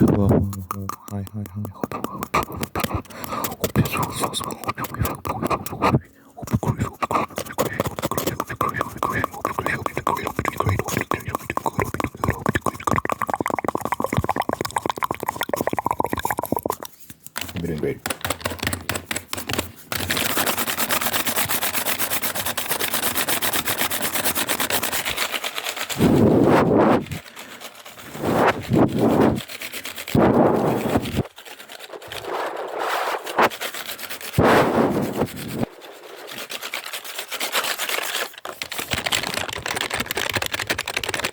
Hello, hi, hi, hi. Hope it's all so small. Hope you're doing great.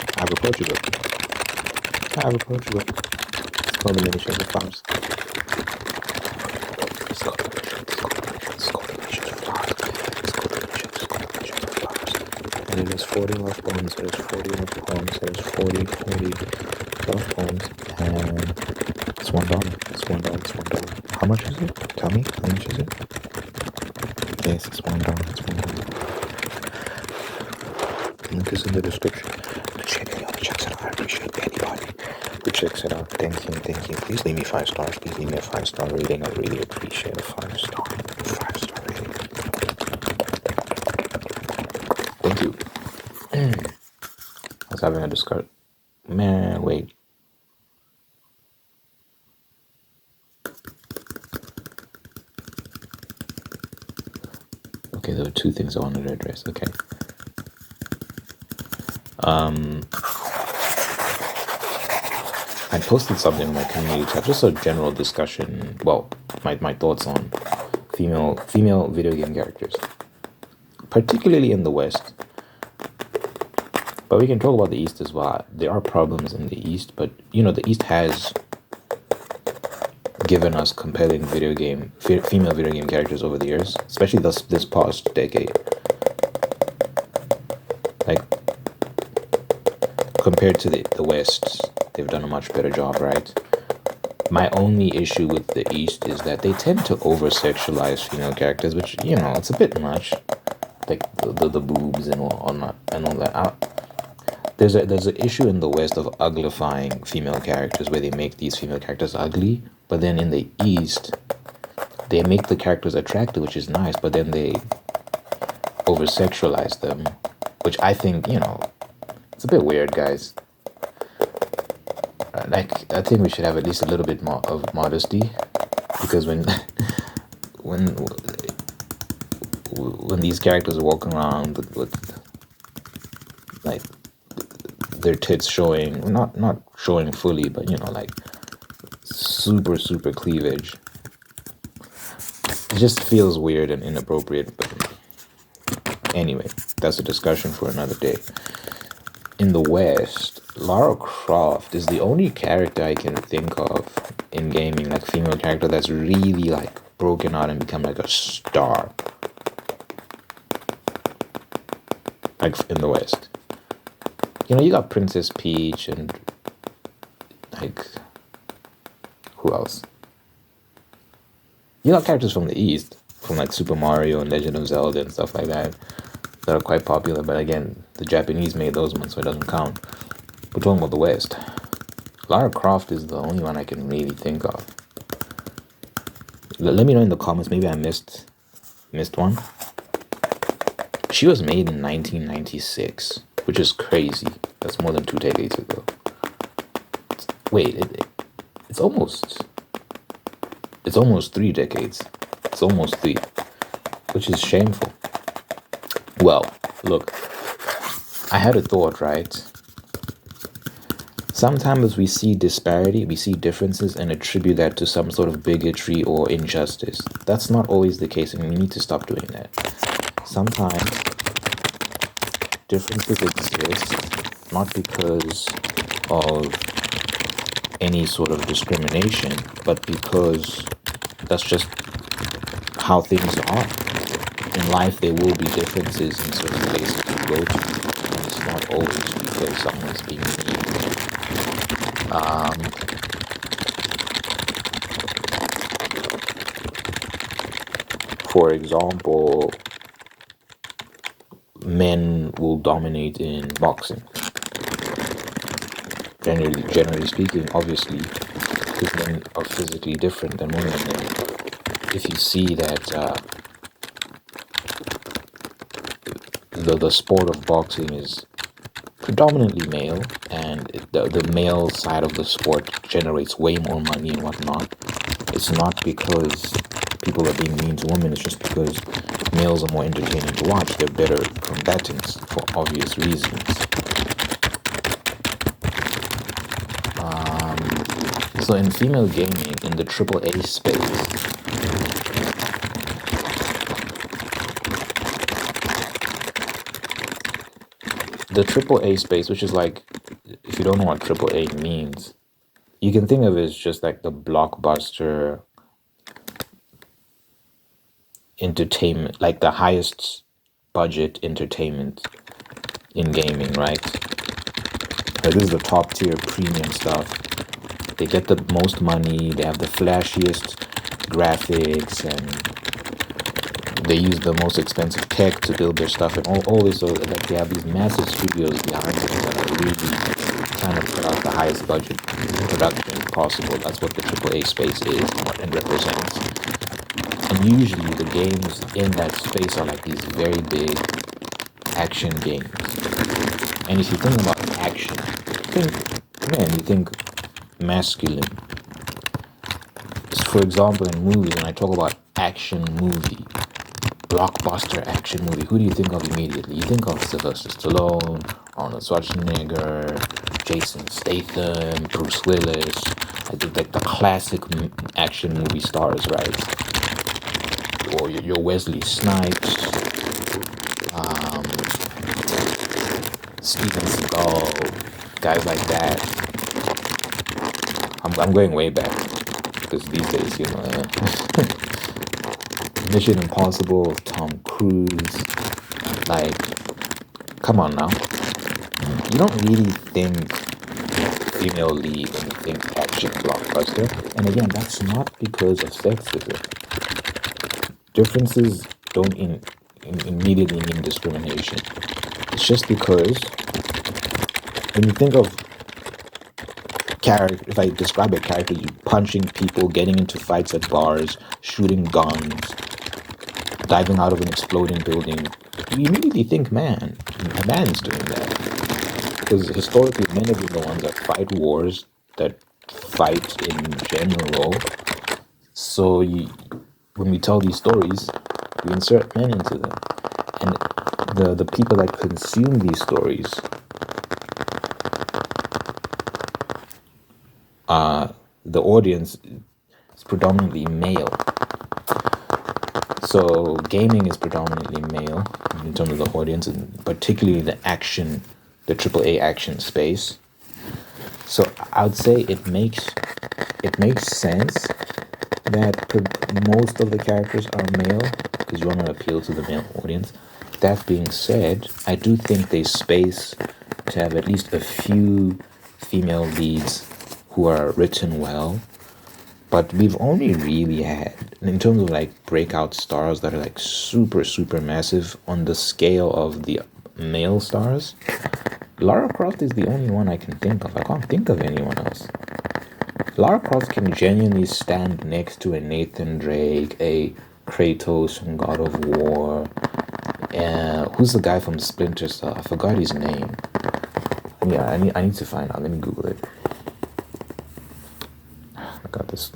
I have approached you. I have approached you. It's called the mini shape of flowers. It's called the mini shape of flowers. And it is 40 love poems. It is 40 love poems. It is 40 love poems. And it's $1. It's $1. It's $1. How much is it? Tell me. How much is it? Yes, it's $1. It's $1. Link is in the description. Check it out. Checks it out. I appreciate anybody who checks it out. Thank you. Thank you. Please leave me 5 stars. Please leave me a 5-star rating. I really appreciate a 5-star. 5-star rating. Thank you. I was having a discussion. Man, wait. Okay, there were 2 things I wanted to address. Okay. I posted something in my community tab, just a general discussion. Well, my thoughts on female video game characters, particularly in the West. But we can talk about the East as well. There are problems in the East, but the East has given us compelling female video game characters over the years, especially this past decade. Like, compared to the West, they've done a much better job, right? My only issue with the East is that they tend to over-sexualize female characters, which, it's a bit much. Like the boobs and all that. There's an issue in the West of uglifying female characters, where they make these female characters ugly, but then in the East, they make the characters attractive, which is nice, but then they over-sexualize them, which I think, it's a bit weird, guys. I think we should have at least a little bit more of modesty, because when these characters are walking around with like their tits showing, not showing fully, but like super cleavage, it just feels weird and inappropriate. But anyway, that's a discussion for another day. In the West, Lara Croft is the only character I can think of in gaming, like female character, that's really like broken out and become like a star. Like in the West. You got Princess Peach and like, who else? You got characters from the East, from like Super Mario and Legend of Zelda and stuff like that are quite popular, but again, the Japanese made those ones, so it doesn't count. We're talking about the West. Lara Croft is the only one I can really think of. Let me know in the comments, maybe I missed one. She was made in 1996, which is crazy. That's more than 2 decades ago. It's almost 3 decades. It's almost 3, which is shameful. Well, look, I had a thought, right? Sometimes we see disparity, we see differences, and attribute that to some sort of bigotry or injustice. That's not always the case, and we need to stop doing that. Sometimes differences exist not because of any sort of discrimination, but because that's just how things are. In life, there will be differences in certain places you go to, and it's not always because someone's being mean. For example, men will dominate in boxing. Generally speaking, obviously, because men are physically different than women. And if you see that the sport of boxing is predominantly male, and the male side of the sport generates way more money and whatnot, it's not because people are being mean to women, it's just because males are more entertaining to watch. They're better combatants for obvious reasons. So in female gaming, in the AAA space, the AAA space, which is like, if you don't know what AAA means, you can think of it as just like the blockbuster entertainment, like the highest budget entertainment in gaming, right? Like this is the top tier premium stuff. They get the most money, they have the flashiest graphics, and they use the most expensive tech to build their stuff, and all this. So like they have these massive studios behind them that are really trying to put out the highest budget production possible. That's what the AAA space is and represents. And usually the games in that space are like these very big action games. And if you think about action, you think masculine. For example, in movies, when I talk about action movie, blockbuster action movie, who do you think of immediately? You think of Sylvester Stallone, Arnold Schwarzenegger, Jason Statham, Bruce Willis, like the classic action movie stars, right? Or your Wesley Snipes, Steven Seagal, guys like that. I'm going way back because these days, Mission Impossible, Tom Cruise, like, come on now. You don't really think female lead when you think action blockbuster. And again, that's not because of sexism. Differences don't immediately mean discrimination. It's just because when you think of character, if I describe a character, you punching people, getting into fights at bars, shooting guns, diving out of an exploding building, you immediately think man. A man's doing that. Because historically, men have been the ones that fight wars, that fight in general. So when we tell these stories, we insert men into them. And the people that consume these stories, the audience is predominantly male. So gaming is predominantly male in terms of the audience, and particularly the AAA action space. So I would say it makes sense that most of the characters are male because you want to appeal to the male audience. That being said, I do think there's space to have at least a few female leads who are written well. But we've only really had, in terms of like breakout stars that are like super, super massive on the scale of the male stars, Lara Croft is the only one I can think of. I can't think of anyone else. Lara Croft can genuinely stand next to a Nathan Drake, a Kratos from God of War. Who's the guy from Splinter Cell? I forgot his name. Yeah, I need to find out. Let me Google it. I got this.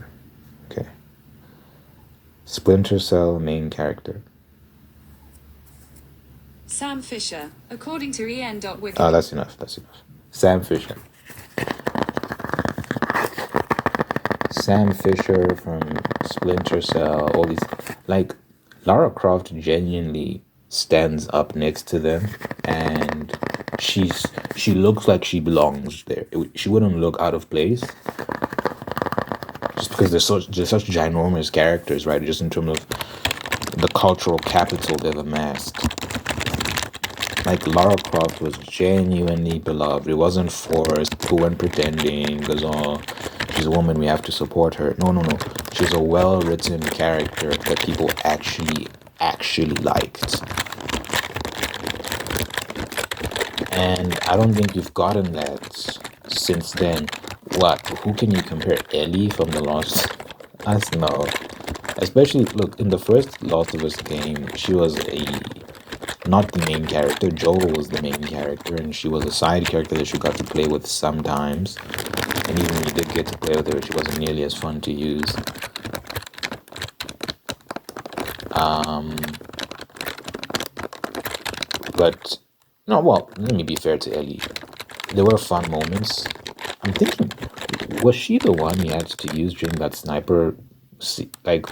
Okay. Splinter Cell main character. Sam Fisher, according to en.wiki. Oh, that's enough. Sam Fisher. Sam Fisher from Splinter Cell, all these, like, Lara Croft genuinely stands up next to them, and she looks like she belongs there. She wouldn't look out of place, just because they're such ginormous characters, right? Just in terms of the cultural capital they've amassed. Like, Lara Croft was genuinely beloved. It wasn't forced. Who weren't pretending because, oh, she's a woman, we have to support her. No. She's a well-written character that people actually liked. And I don't think you've gotten that since then. What? Who can you compare? Ellie from the Lost? Us? No. Especially, look, in the first Last of Us game, she was not the main character. Joel was the main character, and she was a side character that you got to play with sometimes. And even when you did get to play with her, she wasn't nearly as fun to use. But no, well, let me be fair to Ellie. There were fun moments. I'm thinking, was she the one he had to use during that sniper, like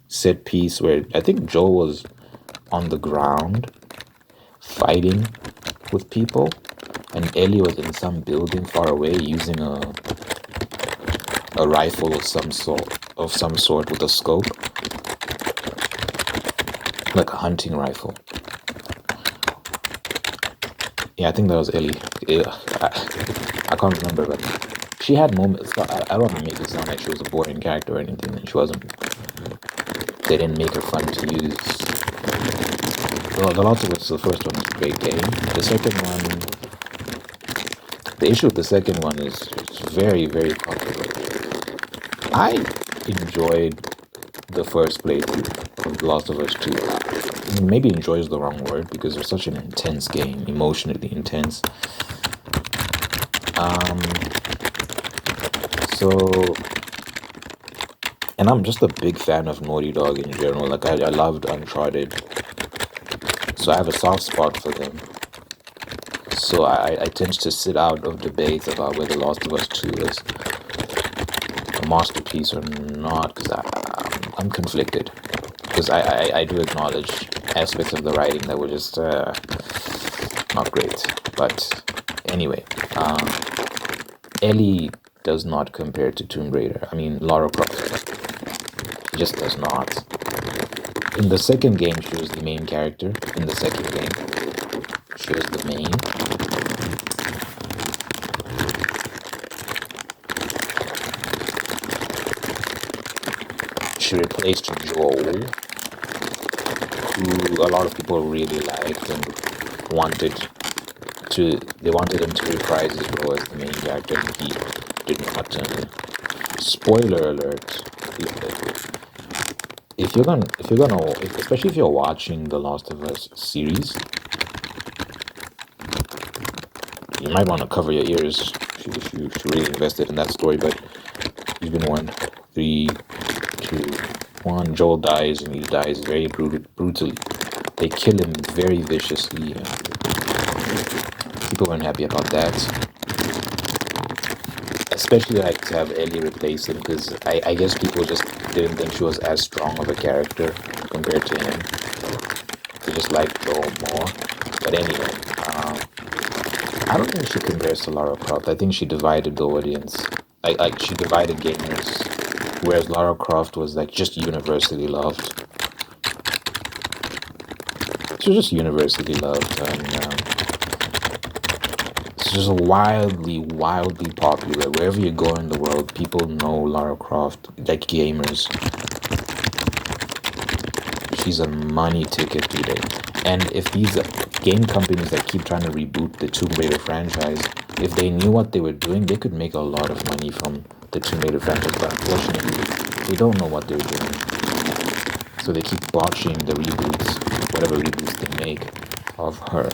set piece where I think Joel was on the ground fighting with people, and Ellie was in some building far away using a rifle of some sort with a scope, like a hunting rifle. Yeah, I think that was Ellie. Yeah, I can't remember, but she had moments. I don't want to make it sound like she was a boring character or anything. And she wasn't. They didn't make her fun to use. Well, The Last of Us, the first one, is a great game. The second one, the issue with the second one is it's very, very controversial. I enjoyed the first playthrough of The Last of Us 2. Maybe enjoy is the wrong word because it's such an intense game, emotionally intense. So, and I'm just a big fan of Naughty Dog in general. Like, I loved Uncharted, so I have a soft spot for them. So I tend to sit out of debates about whether Last of Us 2 is a masterpiece or not, because I'm conflicted. Because I do acknowledge aspects of the writing that were just not great. But anyway, Ellie does not compare to Tomb Raider. I mean, Lara Croft. She just does not. In the second game, she was the main character. In the second game, she was the main. She replaced Joel, who a lot of people really liked and they wanted him to reprise his role as the main character, and he did not. Spoiler alert: especially if you're watching the Last of Us series, you might want to cover your ears if you really invested in that story. But you've been warned. 3, 2, 1. Joel dies, and he dies very brutally. They kill him very viciously. People weren't happy about that. Especially like to have Ellie replace him, because I guess people just didn't think she was as strong of a character compared to him. They just liked Joel more. But anyway, I don't think she compares to Lara Croft. I think she divided the audience. Like she divided gamers, whereas Lara Croft was like just universally loved. She was just universally loved, and it's just wildly popular. Wherever you go in the world, people know Lara Croft, like gamers. She's a money ticket today. And if these game companies that keep trying to reboot the Tomb Raider franchise, if they knew what they were doing, they could make a lot of money from the Tomb Raider franchise. But unfortunately, they don't know what they're doing. So they keep botching the reboots, whatever reboots they make of her.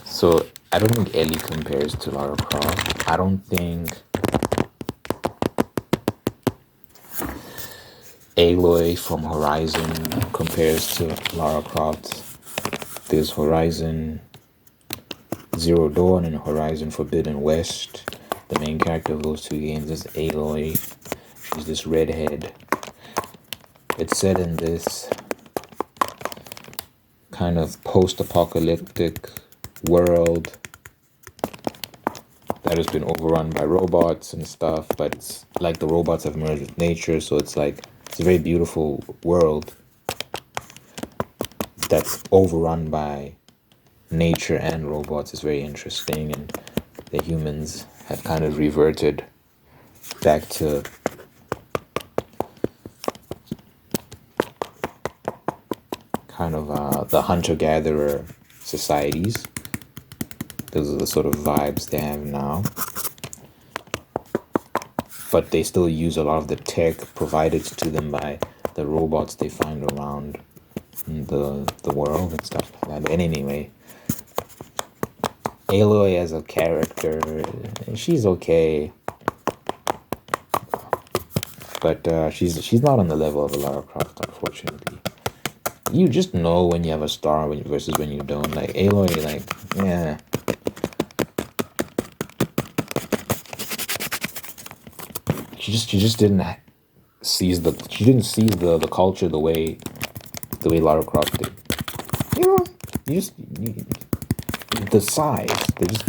So I don't think Ellie compares to Lara Croft. I don't think Aloy from Horizon compares to Lara Croft. There's Horizon Zero Dawn and Horizon Forbidden West. The main character of those two games is Aloy. She's this redhead. It's set in this kind of post-apocalyptic world that has been overrun by robots and stuff, but it's like the robots have merged with nature, so it's like it's a very beautiful world that's overrun by nature and robots. Is very interesting, and the humans have kind of reverted back to kind of the hunter-gatherer societies. Those are the sort of vibes they have now. But they still use a lot of the tech provided to them by the robots they find around the world and stuff like that. But anyway, Aloy as a character, she's okay, but she's not on the level of a Lara Croft, unfortunately. You just know when you have a star versus when you don't. Like Aloy, like yeah. She just didn't seize the culture the way Lara Croft did. You know, the size. They just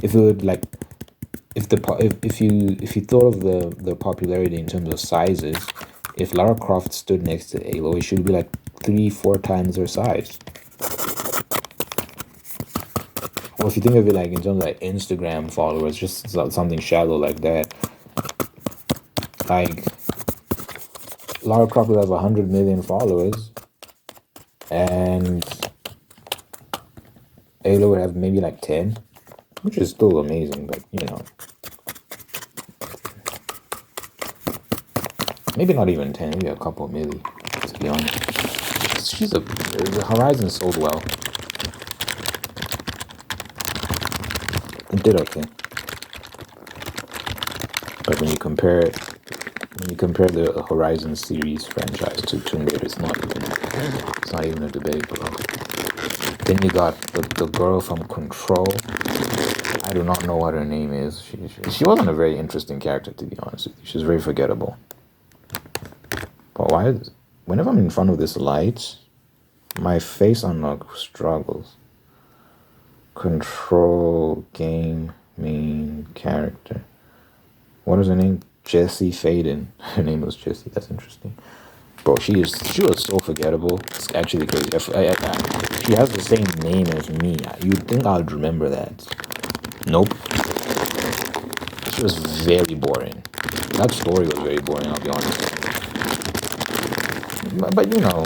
if it would like if you thought of the popularity in terms of sizes, if Lara Croft stood next to Aloy, she would be like 3-4 times her size. Or if you think of it like in terms of like Instagram followers, just something shallow like that. Like Lara Croft would have 100 million followers, and Aloy would have maybe like 10, which is still amazing, but you know, maybe not even 10, maybe a couple million, to be honest. The Horizon sold well. It did okay, but when you compare the Horizon series franchise to Tomb Raider, it's not even a debate, bro. Then you got the girl from Control. I do not know what her name is. She wasn't a very interesting character, to be honest with you. She was very forgettable. But whenever I'm in front of this light, my face unlock struggles. Control game main character. What is her name? Jessie Faden. Her name was Jessie. That's interesting. Bro, she was so forgettable. It's actually crazy. She has the same name as me. You'd think I'd remember that. Nope. She was very boring. That story was very boring, I'll be honest. But you know,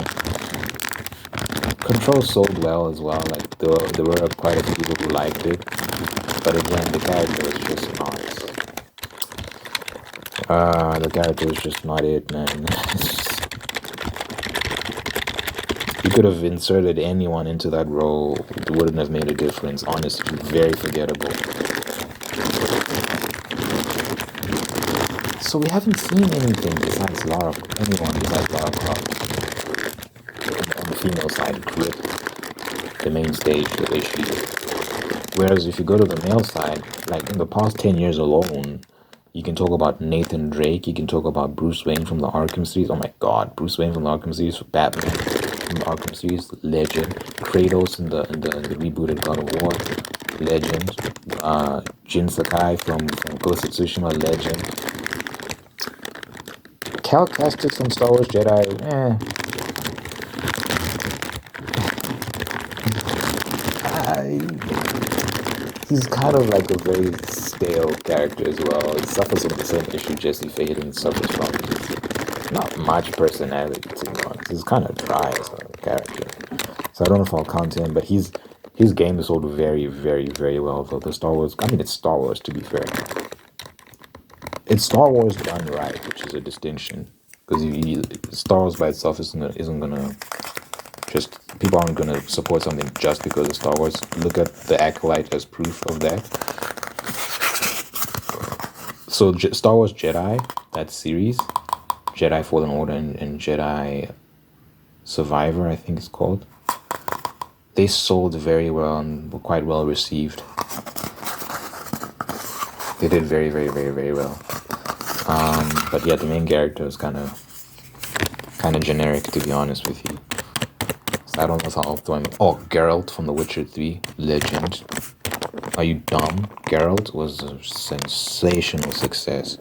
Control sold well as well. Like there were quite a few people who liked it. But again, the character was just not it, man. You could have inserted anyone into that role. It wouldn't have made a difference. Honestly, very forgettable. So we haven't seen anything besides anyone besides Lara Croft on the female side create the main stage the way she did. Whereas if you go to the male side, like in the past 10 years alone, you can talk about Nathan Drake, you can talk about Bruce Wayne from the Arkham series. Oh my god, Bruce Wayne from the Arkham series, Batman from the Arkham series, legend. Kratos in the rebooted God of War, legend. Jin Sakai from Ghost of Tsushima, legend. Cal Kestis from Star Wars Jedi, he's kind of like a very stale character as well. He suffers from the same issue Jesse Faden suffers from. Not much personality, to be honest. He's kind of dry as a character. So I don't know if I'll count him, but his game is sold very, very, very well. Though the Star Wars, it's Star Wars, to be fair. It's Star Wars done right, which is a distinction. Because Star Wars by itself isn't gonna just, people aren't gonna support something just because of Star Wars. Look at the Acolyte as proof of that. So Star Wars Jedi, that series, Jedi Fallen Order and Jedi Survivor, I think it's called. They sold very well and were quite well received. They did very, very, very, very well. But yeah, the main character is kind of generic, to be honest with you. So I don't know how to. Oh, Geralt from The Witcher 3, legend. Are you dumb? Geralt was a sensational success.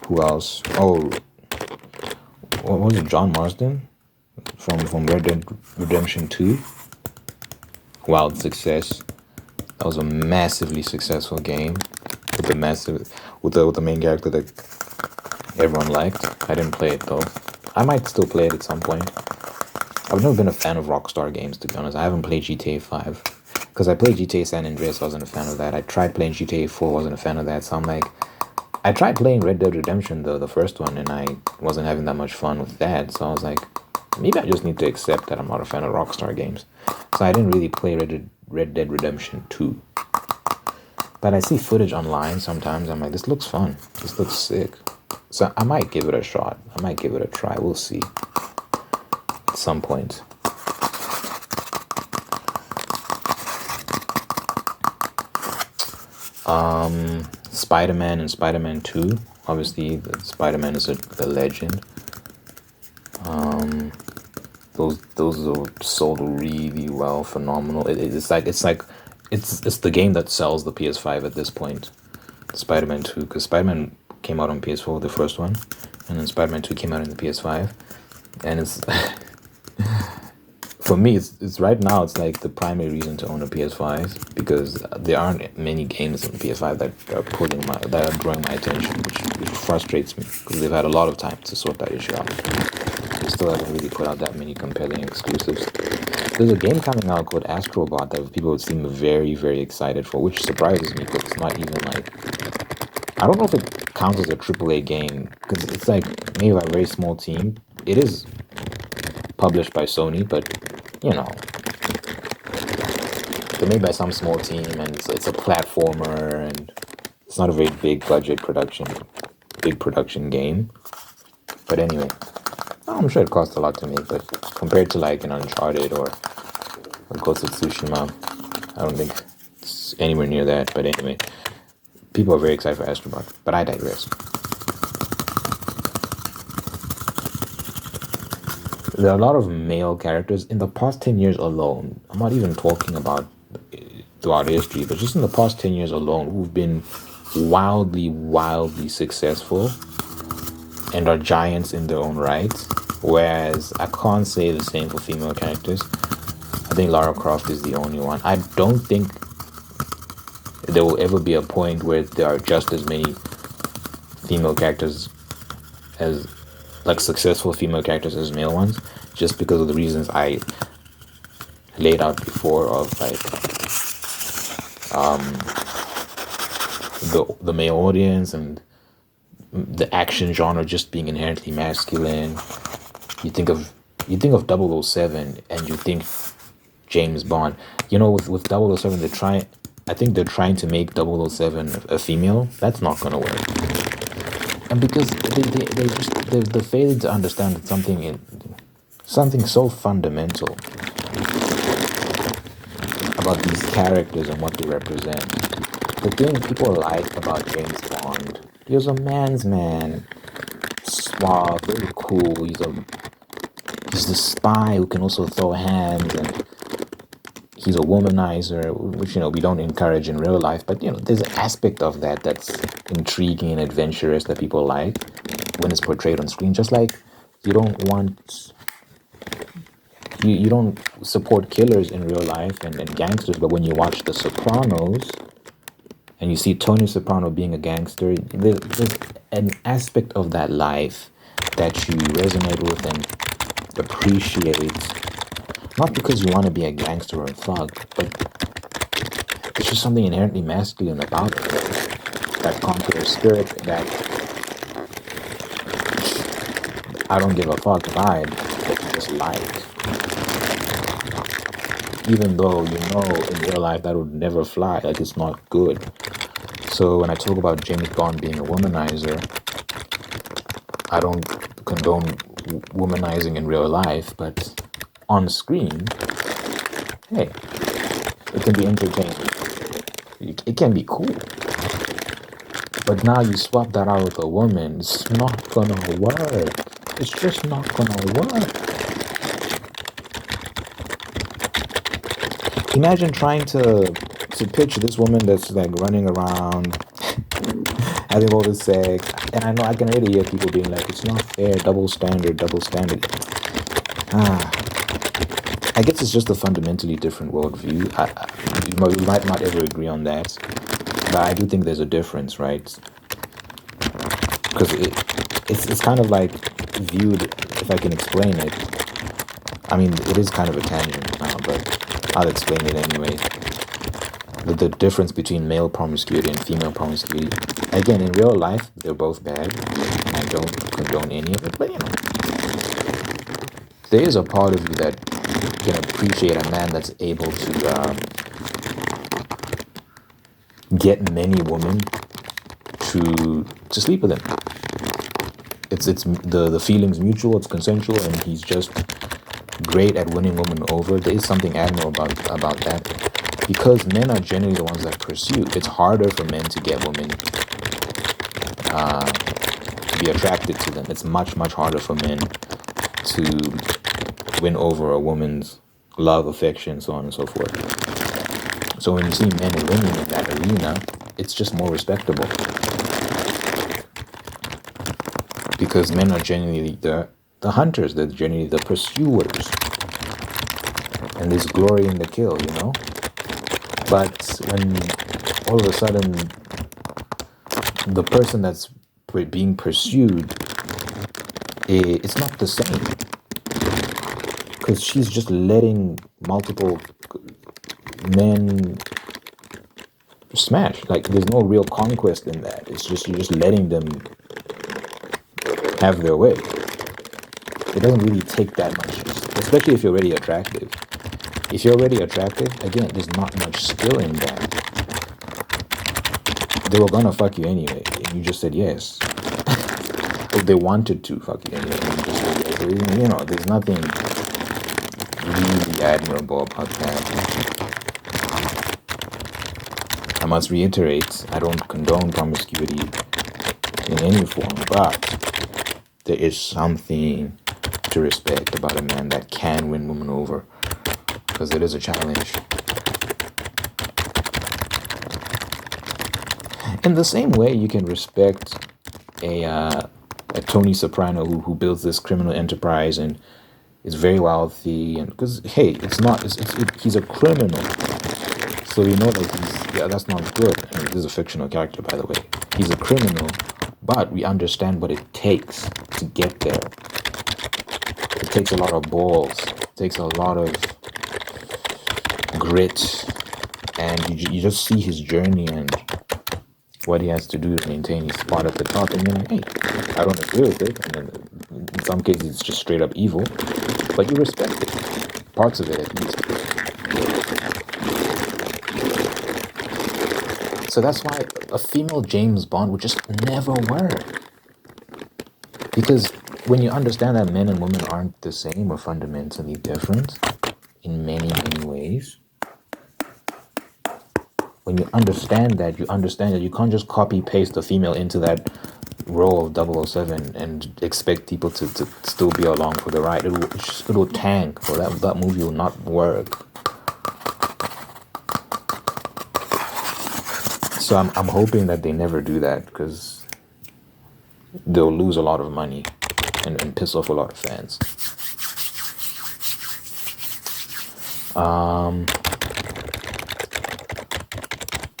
Who else? Oh, what was it? John Marsden from Red Dead Redemption 2. Wild success. That was a massively successful game with the main character that everyone liked. I didn't play it though. I might still play it at some point. I've never been a fan of Rockstar games, to be honest. I haven't played GTA 5 because I played GTA San Andreas. I wasn't a fan of that. I tried playing GTA 4. Wasn't a fan of that. So I'm like, I tried playing Red Dead Redemption, the first one, and I wasn't having that much fun with that. So I was like, maybe I just need to accept that I'm not a fan of Rockstar games. So I didn't really play Red Dead Redemption 2. But I see footage online sometimes. I'm like, this looks fun. This looks sick. So I might give it a shot. I might give it a try. We'll see. At some point. Spider-Man and Spider-Man 2. Obviously, Spider-Man is a legend. Those are sold really well, phenomenal. It's the game that sells the PS5 at this point. Spider-Man 2, because Spider-Man came out on PS4, the first one, and then Spider-Man 2 came out on the PS5, and it's for me, it's right now, it's like the primary reason to own a PS5, because there aren't many games on the PS5 that are drawing my attention, which frustrates me, because they've had a lot of time to sort that issue out. They still haven't really put out that many compelling exclusives. There's a game coming out called Astrobot that people seem very, very excited for, which surprises me, because it's not even like, I don't know if it counts as a AAA game, because it's like made by a very small team. It is published by Sony, but you know, they're made by some small team, and it's a platformer, and it's not a very big production game. But anyway, I'm sure it costs a lot to make, but compared to like an Uncharted or Ghost of Tsushima, I don't think it's anywhere near that. But anyway, people are very excited for Astrobot, but I digress. There are a lot of male characters in the past 10 years alone. I'm not even talking about throughout history, but just in the past 10 years alone, who've been wildly, wildly successful and are giants in their own right. Whereas I can't say the same for female characters. I think Lara Croft is the only one. I don't think there will ever be a point where there are just as many female characters as, like, successful female characters as male ones, just because of the reasons I laid out before, of like the male audience and the action genre just being inherently masculine. You think of 007 and you think James Bond. You know, with 007, I think they're trying to make 007 a female. That's not gonna work. And because they're failing to understand that something so fundamental about these characters and what they represent. The thing people like about James Bond, he was a man's man, suave, very cool. He's the spy who can also throw hands, and he's a womanizer, which, you know, we don't encourage in real life. But, you know, there's an aspect of that that's intriguing and adventurous that people like when it's portrayed on screen. Just like you don't support killers in real life and gangsters, but when you watch The Sopranos and you see Tony Soprano being a gangster, there's an aspect of that life that you resonate with and appreciate. Not because you want to be a gangster or a thug, but it's just something inherently masculine about it. That conqueror spirit, that I don't give a fuck vibe that you just like. Even though you know in real life that would never fly, like it's not good. So when I talk about James Bond being a womanizer, I don't condone womanizing in real life, but on screen, hey, it can be entertaining. It can be cool. But now you swap that out with a woman, it's not gonna work. It's just not gonna work. Imagine trying to pitch this woman that's like running around having all this sex, and I know I can already hear people being like, it's not fair, double standard. I guess it's just a fundamentally different worldview. We might not ever agree on that, but I do think there's a difference, right? Because it's kind of like viewed, if I can explain it, I mean, it is kind of a tangent now, but I'll explain it anyway. The difference between male promiscuity and female promiscuity. Again, in real life, they're both bad. And I don't condone any of it, but there is a part of you that can appreciate a man that's able to get many women to sleep with him. It's the feeling's mutual, it's consensual, and he's just great at winning women over. There is something admirable about that. Because men are generally the ones that pursue. It's harder for men to get women to be attracted to them. It's much, much harder for men to win over a woman's love, affection, so on and so forth. So when you see men and women in that arena, it's just more respectable. Because men are generally the hunters, they're generally the pursuers. And there's glory in the kill, you know? But when all of a sudden the person that's being pursued, it's not the same. Because she's just letting multiple men smash. Like, there's no real conquest in that. It's just, you're just letting them have their way. It doesn't really take that much, especially if you're already attractive. If you're already attractive, again, there's not much skill in that. They were gonna fuck you anyway, and you just said yes. If they wanted to fuck you anyway, and you just said yes. You know, there's nothing really admirable about that. I must reiterate, I don't condone promiscuity in any form, but there is something to respect about a man that can win women over. Because it is a challenge. In the same way, you can respect a Tony Soprano who builds this criminal enterprise and is very wealthy, and because hey, he's a criminal, so you know that that's not good. I mean, this is a fictional character, by the way. He's a criminal, but we understand what it takes to get there. It takes a lot of balls. It takes a lot of grit, and you just see his journey and what he has to do to maintain his spot at the top, and you're like, hey, I don't agree with it, and then in some cases it's just straight up evil, but you respect it, parts of it at least. So that's why a female James Bond would just never work, because when you understand that men and women aren't the same or fundamentally different in many, many ways, when you understand that you can't just copy paste the female into that role of 007 and expect people to still be along for the ride. It will tank, or that movie will not work. So I'm hoping that they never do that, because they'll lose a lot of money and piss off a lot of fans.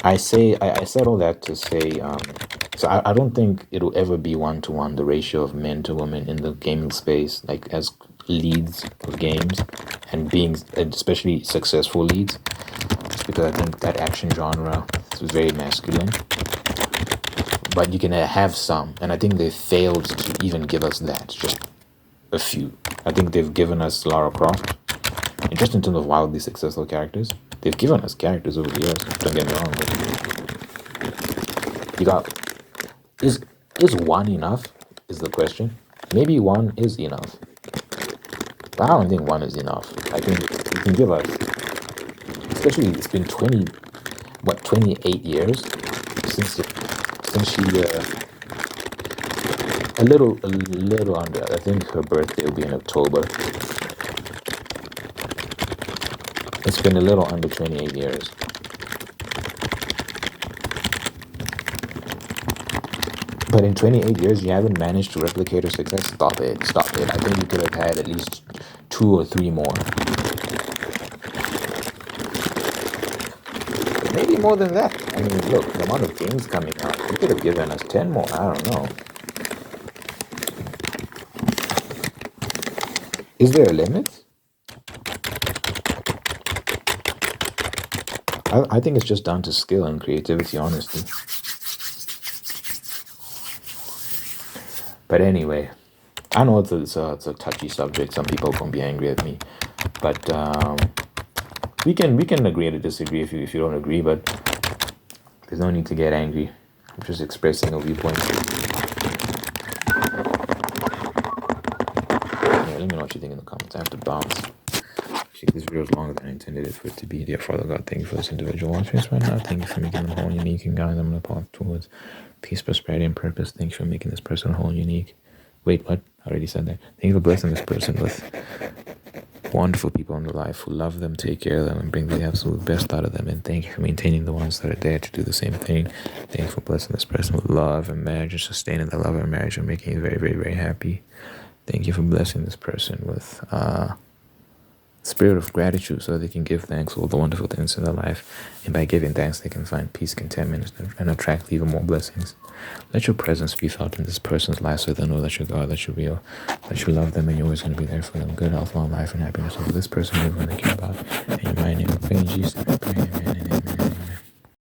I said all that to say, so I don't think it'll ever be 1-to-1, the ratio of men to women in the gaming space, like as leads of games, and being especially successful leads. It's because I think that action genre is very masculine. But you can have some, and I think they failed to even give us that, just a few. I think they've given us Lara Croft, and just in terms of wildly successful characters. They've given us characters over the years, don't get me wrong, but you got, is one enough, is the question. Maybe one is enough, but I don't think one is enough. I think you can give us, especially it's been 28 years since she, a little under, I think her birthday will be in October. It's been a little under 28 years. But in 28 years, you haven't managed to replicate her success? Stop it. I think you could have had at least 2 or 3 more. Maybe more than that. I mean, look, the amount of games coming out, you could have given us 10 more. I don't know. Is there a limit? I think it's just down to skill and creativity, honestly. But anyway, I know it's a touchy subject. Some people are gonna be angry at me, but we can agree to disagree if you don't agree. But there's no need to get angry. I'm just expressing a viewpoint. Yeah, let me know what you think in the comments. I have to bounce. This video is longer than I intended it for it to be. Dear Father God, thank you for this individual watching this right now. Thank you for making them whole and unique and guiding them on the path towards peace, prosperity, and purpose. Thank you for making this person whole and unique. Wait, what? I already said that. Thank you for blessing this person with wonderful people in their life who love them, take care of them, and bring the absolute best out of them. And thank you for maintaining the ones that are there to do the same thing. Thank you for blessing this person with love and marriage and sustaining the love and marriage and making you very, very, very happy. Thank you for blessing this person with spirit of gratitude so they can give thanks for all the wonderful things in their life, and by giving thanks they can find peace, contentment, and attract even more blessings. Let your presence be felt in this person's life so they know that you're God, that you're real, that you love them, and you're always going to be there for them. Good health, long life, and happiness over this person you're going to care about. In my name, I pray in Jesus' name.